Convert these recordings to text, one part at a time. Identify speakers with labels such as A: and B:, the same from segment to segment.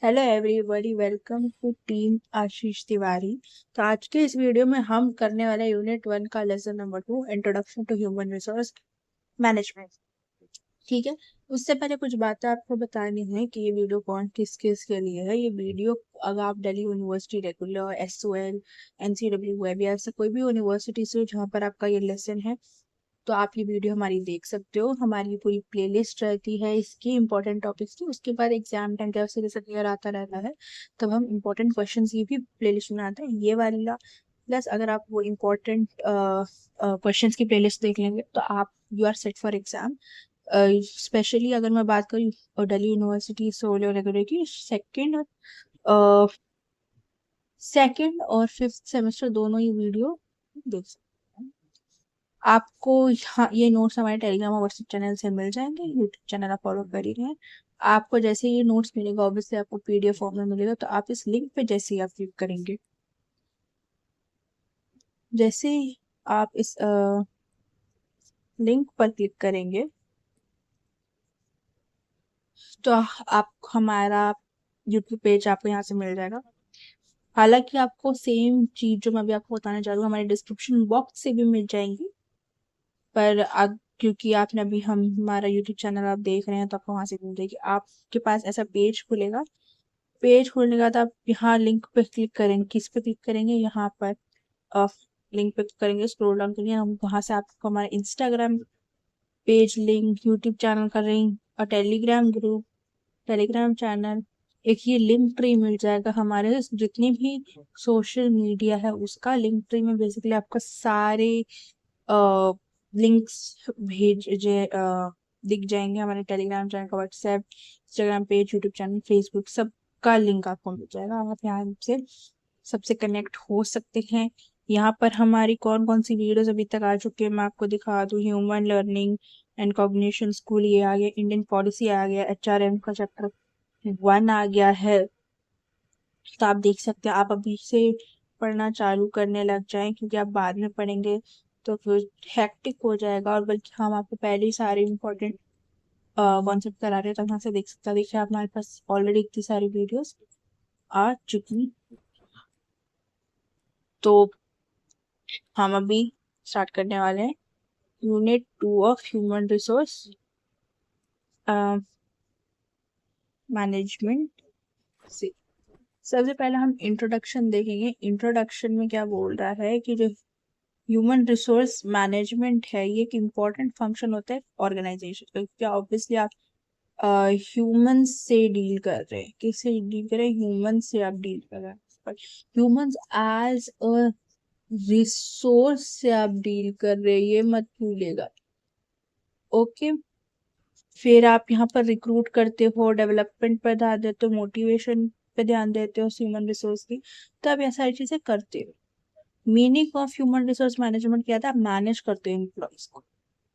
A: Hello everybody, welcome to team Ashish Tiwari. तो आज के इस वीडियो में हम करने वाले यूनिट 1 का lesson number 2, introduction to human resource management. ठीक है। उससे पहले कुछ बातें आपको बतानी है कि ये वीडियो कौन किस के लिए है। ये वीडियो अगर आप Delhi university regular, SOL, NCW web या ऐसे कोई भी यूनिवर्सिटी से जहाँ पर आपका ये लेसन है, तो आप ये वीडियो हमारी देख सकते हो। हमारी पूरी प्लेलिस्ट रहती है इसकी इंपॉर्टेंट टॉपिक्स की। उसके बाद एग्जाम टाइम जैसे जैसे क्लियर आता रहता है तब हम इंपॉर्टेंट क्वेश्चन की भी प्लेलिस्ट बनाते हैं, ये वाला। प्लस अगर आप वो इम्पोर्टेंट क्वेश्चंस की प्लेलिस्ट देख लेंगे तो आप you are set for exam. Specially अगर मैं बात करूँ दिल्ली यूनिवर्सिटी सोलो रेगुलर की, सेकेंड और फिफ्थ सेमेस्टर दोनों ही वीडियो देख सकते हैं। आपको यहाँ ये नोट्स हमारे टेलीग्राम और व्हाट्सएप चैनल से मिल जाएंगे। यूट्यूब चैनल आप फॉलो कर ही रहे हैं। आपको जैसे ये नोट्स मिलेगा, ऑब्वियसली आपको PDF फॉर्म में मिलेगा, तो आप इस लिंक पे जैसे ही आप क्लिक करेंगे, जैसे ही आप इस लिंक पर क्लिक करेंगे तो आप हमारा यूट्यूब पेज आपको यहाँ से मिल जाएगा। हालांकि आपको सेम चीज जो मैं अभी आपको बताने जा रही हूँ हमारे डिस्क्रिप्शन बॉक्स से भी मिल जाएंगी, पर क्योंकि आपने अभी हमारा यूट्यूब चैनल आप देख रहे हैं तो आपको वहां से मिल जाएगी। आपके पास ऐसा पेज खुलेगा। पेज खोलने के बाद आप यहाँ लिंक पे क्लिक करेंगे। किस पे क्लिक करेंगे? यहाँ पर लिंक पे क्लिक करेंगे, स्क्रॉल डाउन करेंगे, हम वहां से आपको हमारा Instagram page link, YouTube channel का लिंक और टेलीग्राम ग्रुप, टेलीग्राम चैनल, एक ये लिंक ट्री मिल जाएगा। हमारे जितनी भी सोशल मीडिया है उसका लिंक ट्री में बेसिकली आपका सारे लिंक्स दिख जाएंगे। हमारे टेलीग्राम चैनल का, WhatsApp, Instagram page, YouTube channel, Facebook, सब का लिंक आपको मिल जाएगा। आप यहाँ से सबसे कनेक्ट हो सकते हैं। यहाँ पर हमारी कौन कौन सी वीडियोस अभी तक आ चुकी है मैं आपको दिखा दूँ। Human learning and cognition school ये आ गया, इंडियन पॉलिसी आ गया, HRM का चैप्टर 1 आ गया है। तो आप देख सकते हैं, आप अभी से पढ़ना चालू करने लग जाएं, क्योंकि आप बाद में पढ़ेंगे तो फिर हैक्टिक हो जाएगा। और बल्कि हम आपको पहले ही सारे इंपॉर्टेंट कॉन्सेप्ट करा रहे हैं, तो यहाँ से देख सकते हैं। देखिए हमारे पास ऑलरेडी इतनी सारी वीडियोस आ चुकी। तो हम अभी स्टार्ट करने वाले हैं unit 2 of human resource management से। सबसे पहले हम इंट्रोडक्शन देखेंगे। इंट्रोडक्शन में क्या बोल रहा है कि जो ह्यूमन रिसोर्स मैनेजमेंट है ये एक इम्पॉर्टेंट फंक्शन होता है ऑर्गेनाइजेशन का, क्योंकि ऑब्वियसली आप ह्यूमन से डील कर रहे हैं। किससे डील कर रहे हैं? ह्यूमन से आप डील कर रहे हैं। ह्यूमंस एज अ रिसोर्स से आप डील कर रहे हैं, ये मत भूलिएगा। ओके। फिर आप यहाँ पर रिक्रूट करते हो, डेवलपमेंट पर ध्यान देते हो, मोटिवेशन पे ध्यान देते हो ह्यूमन रिसोर्स की, तो आप ये सारी चीजें करते हो। Meaning of human resource management क्या था? आप मैनेज करते हो एम्प्लॉयज को।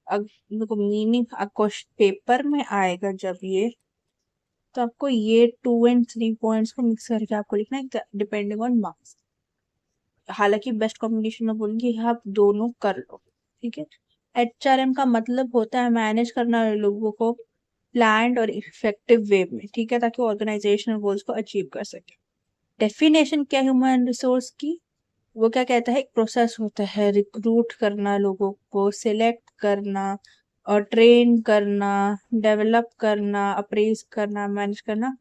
A: अब देखो मीनिंग आपको पेपर में आएगा जब ये, तो आपको ये 2 एंड 3 पॉइंट्स को मिक्स करके आपको लिखना है डिपेंडिंग ऑन मार्क्स। हालांकि बेस्ट कॉम्बिनेशन में बोलूंगी आप दोनों कर लो। ठीक है। HRM का मतलब होता है मैनेज करना लोगों को प्लान्ड और इफेक्टिव वे में, ठीक है, ताकि ऑर्गेनाइजेशनल गोल्स को अचीव कर सके। डेफिनेशन क्या है ह्यूमन रिसोर्स की? वो क्या कहता है? एक प्रोसेस होता है रिक्रूट करना, लोगों को सिलेक्ट करना और ट्रेन करना, डेवलप करना, अप्रेज करना, मैनेज करना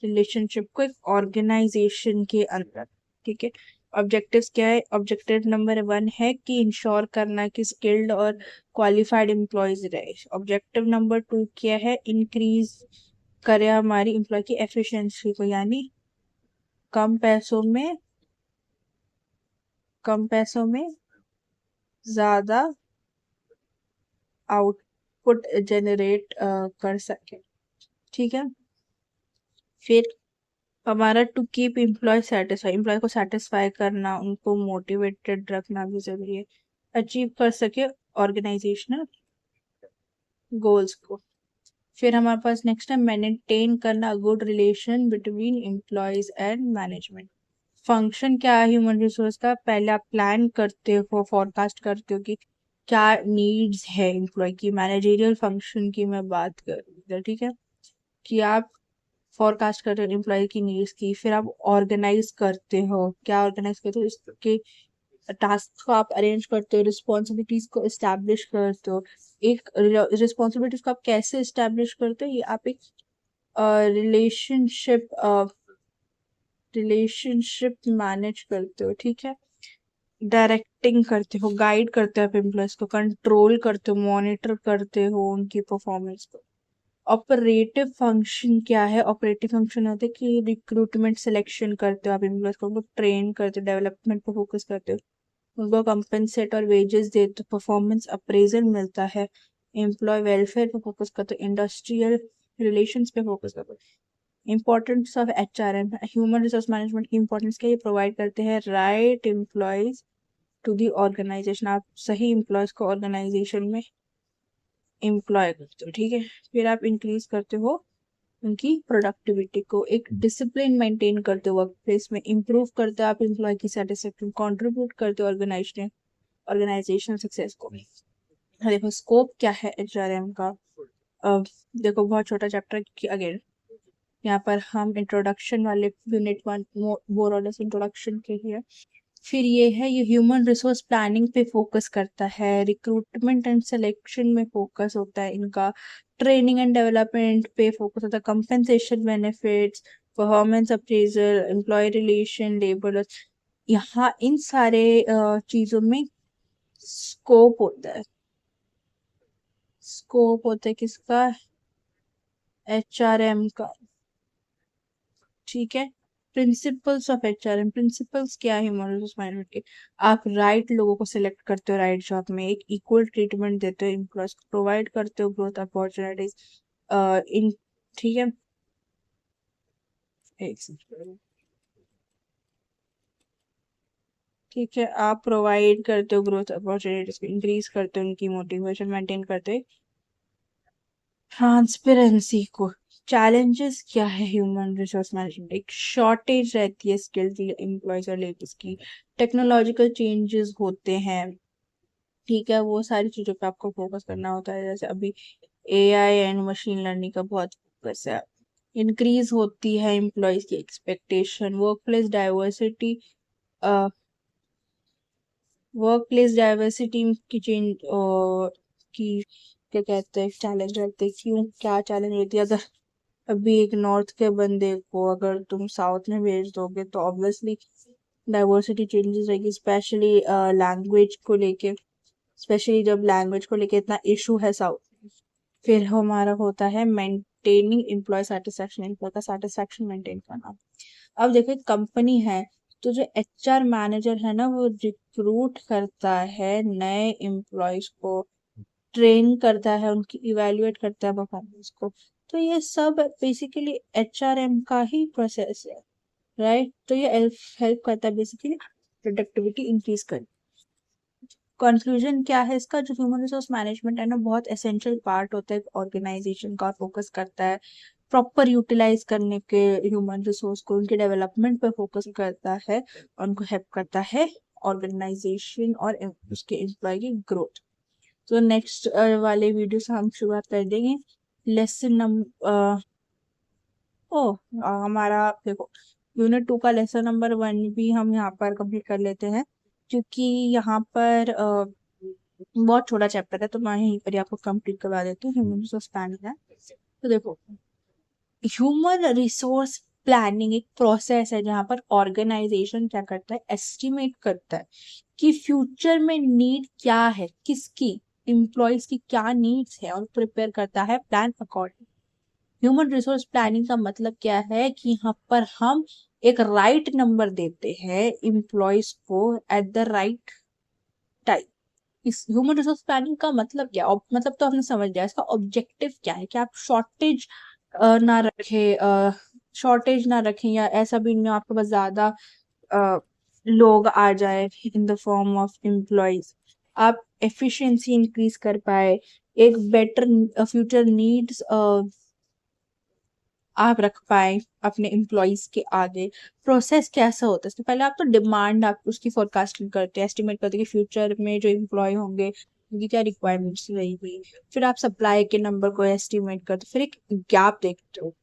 A: रिलेशनशिप को एक ऑर्गेनाइजेशन के अंदर। ठीक है। ऑब्जेक्टिव्स क्या है? ऑब्जेक्टिव नंबर 1 है कि इंश्योर करना कि स्किल्ड और क्वालिफाइड एम्प्लॉयज रहे। ऑब्जेक्टिव नंबर 2 क्या है? इंक्रीज करे हमारी एम्प्लॉय की एफिशिएंसी को, यानी कम पैसों में ज्यादा आउटपुट जनरेट कर सके। ठीक है। फिर हमारा to keep employ satisfy, employ को सेटिस्फाई करना, उनको मोटिवेटेड रखना भी जरूरी है, अचीव कर सके ऑर्गेनाइजेशनल गोल्स को। फिर हमारे पास नेक्स्ट है मेंटेन करना good relation between employees and management. Function क्या है ह्यूमन रिसोर्स का? पहले आप प्लान करते हो, फोरकास्ट करते हो कि क्या नीड्स है एम्प्लॉय की। मैनेजरियल फंक्शन की मैं बात कर रही हूँ, ठीक है, कि आप फोरकास्ट करते हो एम्प्लॉय की नीड्स की, फिर आप ऑर्गेनाइज करते हो, क्या ऑर्गेनाइज करते हो, इसके टास्क को आप अरेंज करते हो, रिस्पॉन्सिबिलिटीज को इस्टेब्लिश करते हो। एक रिस्पॉन्सिबिलिटीज को आप कैसे इस्टेब्लिश करते हो, ये आप एक रिलेशनशिप मैनेज करते हो, ठीक है। डायरेक्टिंग करते हो, गाइड करते हो आप एम्प्लॉयज को, कंट्रोल करते हो, मॉनिटर करते हो उनकी परफॉर्मेंस को। ऑपरेटिव फंक्शन क्या है, ऑपरेटिव फंक्शन होता है कि रिक्रूटमेंट सिलेक्शन करते हो आप एम्प्लॉयज को, उनको ट्रेन करते हो, डेवलपमेंट पे फोकस करते हो, उनको कंपनसेट और वेजेस देते हो, परफॉर्मेंस अप्रेजल मिलता है, एम्प्लॉय वेलफेयर पे फोकस करते हो, इंडस्ट्रियल रिलेशंस पे फोकस करते हो। Importance of HRM, human resource management की इंपॉर्टेंस क्या, ये प्रोवाइड करते हैं right employees to the organisation, आप सही एम्प्लॉयज को ऑर्गेनाइजेशन में एम्प्लॉय करते हो, ठीक है। फिर आप इंक्रीज करते हो उनकी प्रोडक्टिविटी को, एक डिसिप्लिन मेंटेन करते हो वर्क प्लेस में, इम्प्रूव करते हो आप एम्प्लॉय की सेटिस्फेक्शन, कंट्रीब्यूट करते हो ऑर्गेनाइजेशन सक्सेस को। देखो स्कोप क्या है HRM का, अब देखो बहुत छोटा चैप्टर की अगेन यहाँ पर हम इंट्रोडक्शन वाले यूनिट 1 मोर और लेस इंट्रोडक्शन के लिए। फिर ये है, ये ह्यूमन रिसोर्स प्लानिंग पे फोकस करता है, रिक्रूटमेंट एंड सिलेक्शन में फोकस होता है इनका, ट्रेनिंग एंड डेवलपमेंट पे फोकस होता है, compensation benefits, performance appraisal, employ relation, labour, यहाँ इन सारे चीजों में स्कोप होता है। स्कोप होता है किसका, HRM का, ठीक है। प्रिंसिपल्स ऑफ HRM, प्रिंसिपल्स क्या है ह्यूमन रिसोर्स मैनेजमेंट के, आप राइट लोगों को सिलेक्ट करते हो राइट जॉब में, एक इक्वल ट्रीटमेंट देते हो एम्प्लॉयज को, प्रोवाइड करते हो ग्रोथ अपॉर्चुनिटीज इन, ठीक है। एक second। ठीक है, आप प्रोवाइड करते हो ग्रोथ अपॉर्चुनिटीज को, इंक्रीज करते हो उनकी मोटिवेशन, मेंटेन करते हो ट्रांसपेरेंसी को। चैलेंजेस क्या है ह्यूमन रिसोर्स मैनेजमेंट, एक शॉर्टेज रहती है स्किल्स एम्प्लॉयज और लेबर्स की, टेक्नोलॉजिकल चेंजेस होते हैं, ठीक है, वो सारी चीजों पे आपको फोकस करना होता है, जैसे अभी AI एंड मशीन लर्निंग का बहुत फोकस है। इंक्रीज होती है एम्प्लॉयज की एक्सपेक्टेशन, वर्क प्लेस डाइवर्सिटी की चेंज की क्या कहते हैं चैलेंज रहते हैं, क्यों क्या चैलेंज रहती है, अगर अभी एक नॉर्थ के बंदे को अगर तुम साउथ में भेज दोगे तो ऑब्वियसली डाइवर्सिटी चेंजेस रहेगी, स्पेशली लैंग्वेज को लेके, स्पेशली जब लैंग्वेज को लेके इतना इशू है साउथ। फिर हमारा होता है मेंटेनिंग एम्प्लॉय सेटिस्फेक्शन, एम्प्लॉय का सेटिस्फेक्शन मेंटेन करना। अब देखो एक कंपनी है तो जो HR मैनेजर है ना, वो रिक्रूट करता है नए एम्प्लॉयज को, ट्रेन करता है, उनकी इवेल्युएट करता है परफॉर्मेंस को, तो ये सब बेसिकली HRM का ही प्रोसेस है, राइट। तो ये हेल्प करता है बेसिकली प्रोडक्टिविटी इंक्रीज कर। कंक्लूजन क्या है इसका, जो ह्यूमन रिसोर्स मैनेजमेंट है ना, बहुत एसेंशियल पार्ट होता है ऑर्गेनाइजेशन का, फोकस करता है प्रॉपर यूटिलाइज करने के ह्यूमन रिसोर्स को, उनके डेवलपमेंट पे फोकस करता है, उनको हेल्प करता है ऑर्गेनाइजेशन और उसके एम्प्लॉय की ग्रोथ। तो नेक्स्ट वाले वीडियो से हम शुरुआत कर देंगे लेसन नंबर हमारा देखो यूनिट 2 का लेसन नंबर 1 भी हम यहाँ पर कंप्लीट कर लेते हैं, क्योंकि यहाँ पर बहुत छोटा चैप्टर है, तो मैं यहीं पर ही आपको कंप्लीट करवा देती हूँ। ह्यूमन रिसोर्स प्लानिंग है, तो देखो ह्यूमन रिसोर्स प्लानिंग एक प्रोसेस है जहाँ पर ऑर्गेनाइजेशन क्या करता है, एस्टिमेट करता है कि फ्यूचर में नीड क्या है, किसकी, एम्प्लॉयज की क्या नीड्स है, और प्रिपेयर करता है plan according. Human resource planning का मतलब क्या है कि यहाँ पर हम एक राइट नंबर देते हैं एम्प्लॉयज को एट द राइट टाइम। इस ह्यूमन रिसोर्स प्लानिंग का मतलब क्या, मतलब तो हमने समझ लिया, इसका ऑब्जेक्टिव क्या है कि आप शॉर्टेज ना रखें, शॉर्टेज ना रखें, या ऐसा भी नहीं हो आपके पास ज्यादा लोग आ जाए in the form of employees, आप एफिशिएंसी इंक्रीज कर पाए, एक बेटर फ्यूचर नीड्स आप रख पाए अपने एम्प्लॉयज के आगे। प्रोसेस कैसा होता है, इससे पहले आप तो डिमांड आप उसकी फोरकास्टिंग करते हैं, एस्टिमेट करते हैं कि फ्यूचर में जो एम्प्लॉय होंगे उनकी क्या रिक्वायरमेंट्स रहेगी, फिर आप सप्लाई के नंबर को एस्टिमेट करते हो, फिर एक गैप देखते हो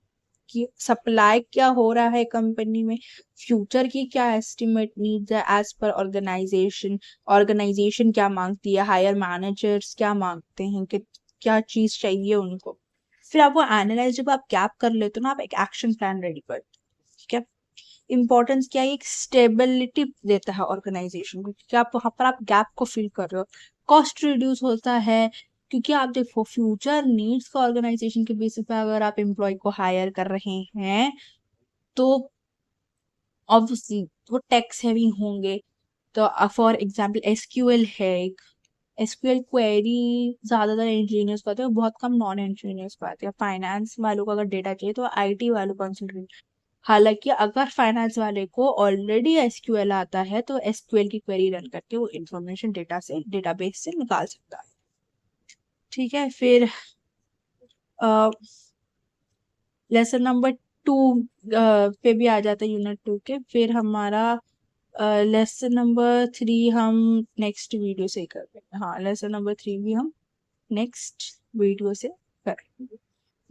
A: कि सप्लाई क्या हो रहा है कंपनी में, फ्यूचर की क्या एस्टिमेट नीड्स है एज पर ऑर्गेनाइजेशन, ऑर्गेनाइजेशन क्या मांगती है, हायर मैनेजर्स क्या मांगते हैं, कि क्या चीज चाहिए उनको। फिर आप वो एनालाइज जब आप गैप कर लेते हो ना, आप एक एक्शन प्लान रेडी करते हो। ठीक है, इम्पोर्टेंस क्या है, एक स्टेबिलिटी देता है ऑर्गेनाइजेशन को, क्योंकि आप वहां पर आप गैप को फिल कर रहे हो, कॉस्ट रिड्यूस होता है। क्योंकि आप देखो फ्यूचर नीड्स का ऑर्गेनाइजेशन के बेसिस पे अगर आप एम्प्लॉय को हायर कर रहे हैं तो ऑब्वियसली वो टैक्स हैवी होंगे। तो फॉर एग्जांपल एसक्यूएल है, एक एसक्यूएल क्वेरी ज्यादातर इंजीनियर्स पाते हैं, बहुत कम नॉन इंजीनियर्स पाते हैं। फाइनेंस वालों को अगर डेटा चाहिए तो आईटी वालों को, हालांकि अगर फाइनेंस वाले को ऑलरेडी एसक्यूएल आता है तो एसक्यूएल की क्वेरी रन करके वो इंफॉर्मेशन डेटाबेस से निकाल सकता है। ठीक है, फिर लेसन नंबर 2 पे भी आ जाता है यूनिट 2 के। फिर हमारा लेसन नंबर 3 हम नेक्स्ट वीडियो से करेंगे। हाँ, लेसन नंबर 3 भी हम नेक्स्ट वीडियो से करेंगे।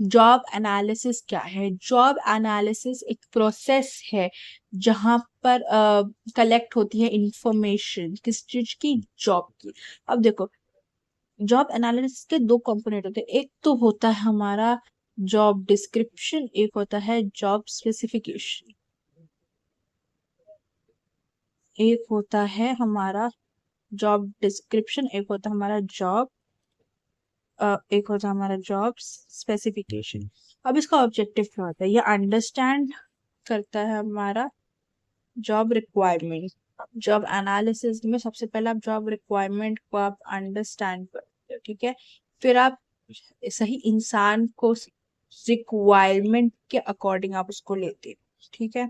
A: जॉब एनालिसिस क्या है? जॉब एनालिसिस एक प्रोसेस है जहां पर कलेक्ट होती है इंफॉर्मेशन, किस चीज की, जॉब की। अब देखो जॉब एनालिसिस के दो कंपोनेंट होते हैं, एक तो होता है हमारा जॉब डिस्क्रिप्शन, एक होता है जॉब स्पेसिफिकेशन। एक होता है हमारा जॉब डिस्क्रिप्शन, एक होता है हमारा एक होता है हमारा जॉब स्पेसिफिकेशन। अब इसका ऑब्जेक्टिव क्या होता है, ये अंडरस्टैंड करता है हमारा जॉब रिक्वायरमेंट। जॉब एनालिसिस में सबसे पहले आप जॉब रिक्वायरमेंट को आप अंडरस्टैंड करते हो। ठीक है, फिर आप सही इंसान को रिक्वायरमेंट के अकॉर्डिंग आप उसको लेते हो। ठीक है,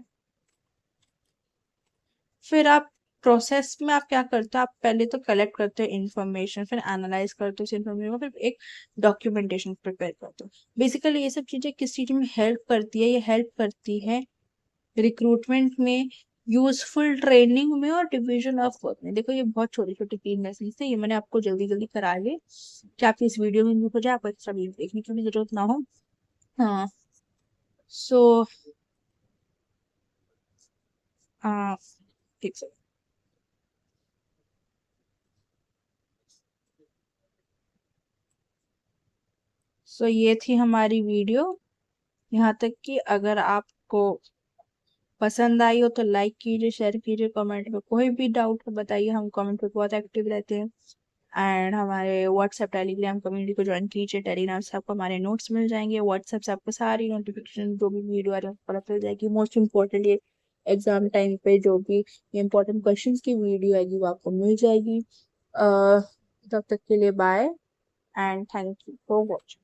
A: फिर आप प्रोसेस में आप क्या करते हो, आप पहले तो कलेक्ट करते हो इन्फॉर्मेशन, फिर एनालाइज करते हो उस इन्फॉर्मेशन को, फिर एक डॉक्यूमेंटेशन प्रिपेयर करते हो। बेसिकली ये सब चीजें किस चीज में हेल्प करती है, ये हेल्प करती है रिक्रूटमेंट में, यूजफुल ट्रेनिंग में, और डिवीजन ऑफ वर्क में। देखो ये बहुत छोटी छोटी 3 लेसन थे, ये मैंने आपको जल्दी जल्दी करा लिए कि आपकी इस वीडियो में हो जाए, आपको एक्स्ट्रा वीडियो देखने की भी जरूरत ना हो। हाँ, सो ठीक है। सो ये थी हमारी वीडियो। यहाँ तक कि अगर आपको पसंद आई हो तो लाइक कीजिए, शेयर कीजिए, कमेंट में कोई भी डाउट हो बताइए, हम कमेंट पे बहुत एक्टिव रहते हैं। एंड हमारे व्हाट्सएप टेलीग्राम कम्युनिटी को ज्वाइन कीजिए, टेलीग्राम से आपको हमारे नोट्स मिल जाएंगे, व्हाट्सएप से आपको सारी नोटिफिकेशन जो भी वीडियो आ रही है पता चल जाएगी। मोस्ट इम्पोर्टेंट ये एग्जाम टाइम पे जो भी इम्पोर्टेंट क्वेश्चंस की वीडियो आएगी वो आपको मिल जाएगी। तब तक के लिए bye and thank you for watching.